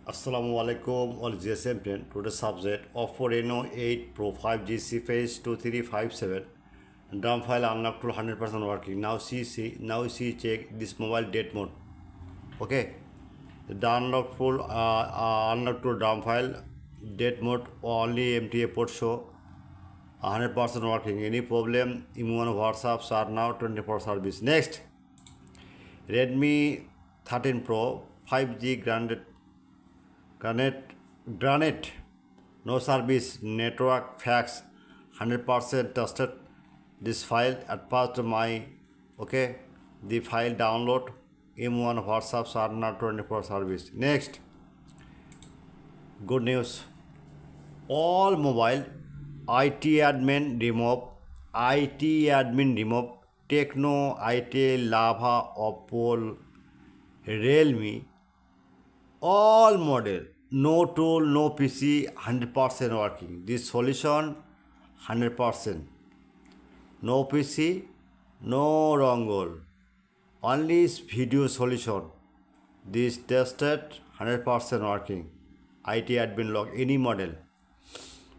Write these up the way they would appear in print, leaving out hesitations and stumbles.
Assalamu alaikum all GSM friend. Today's subject OPPO Reno 8 Pro 5G CFace 2357. DRAM file unlocked to 100% working. Now see check this mobile date mode. Okay. The unlocked to DRAM file date mode only MTA port show 100% working. Any problem? Imo WhatsApps are now 24 service. Next, Redmi 13 Pro 5G Granite, no service, network facts, 100% trusted. This file at first the file download, M1 WhatsApp are not 24 service. Next, good news. All mobile IT admin remove, TECNO ITEL, Lava, OPPO, Realme, all model, no tool, no PC, 100% working. This solution 100%. No PC, no dongle. Only video solution. This tested 100% working. IT admin log any model.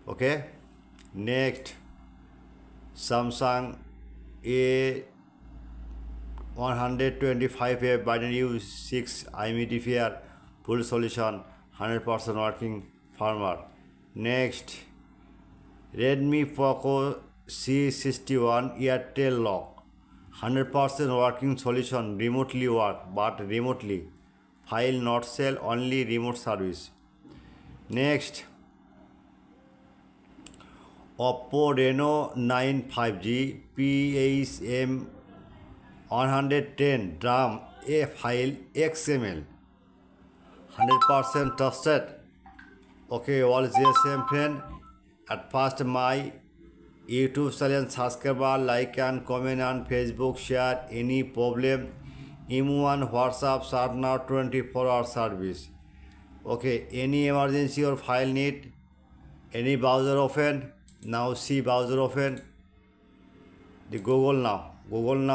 Okay. Next, Samsung A 125F binary 6 IMDFR full solution 100% working firmware. Next, Redmi Poco C61 Airtel lock 100% working solution, remotely work but remotely, file not sell, only remote service. Next, OPPO Reno 9 5G PHM 110 DRAM A file XML 100% trusted. Okay, all GSM friend. At first my YouTube channel subscriber, like and comment on Facebook, share. Any problem, imo and WhatsApp are now 24-hour service. Okay, any emergency or file need, any browser open, now see browser open. The Google now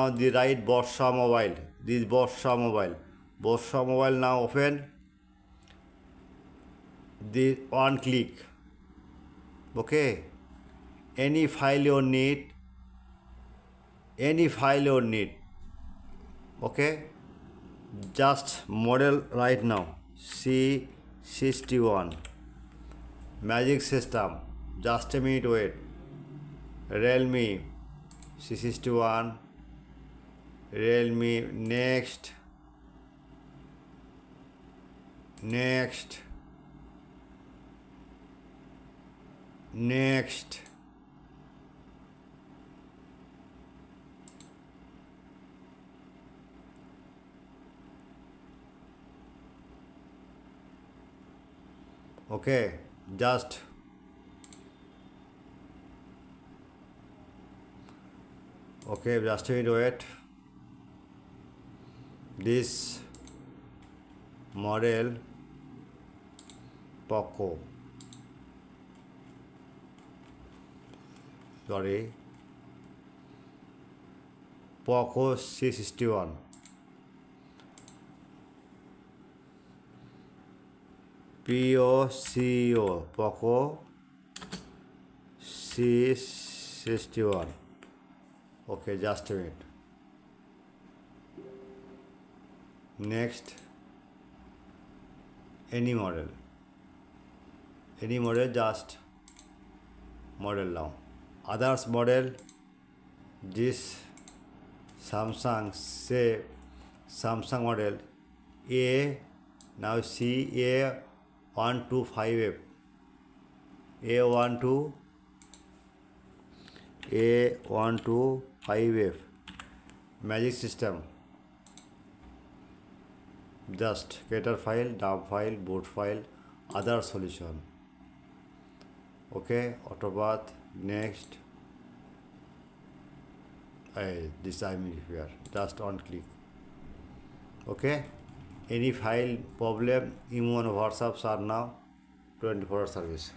the right Borsha Mobile. This Borsha Mobile now open. The one click. Okay, any file you need, okay, just model right now C61 magic system, just a minute wait. Realme C61 Realme. Next, okay, just a minute wait. This model Poco, Poco C61 Poco C61. Okay, just a minute. Next, any model, just model now. Others model, this Samsung model A, now see A125F, A125F magic system. Just cater file, dump file, boot file, other solution. Okay, autobath. Next, this I'm here, just on click. Okay, any file problem, imo and WhatsApps are now 24-hour service.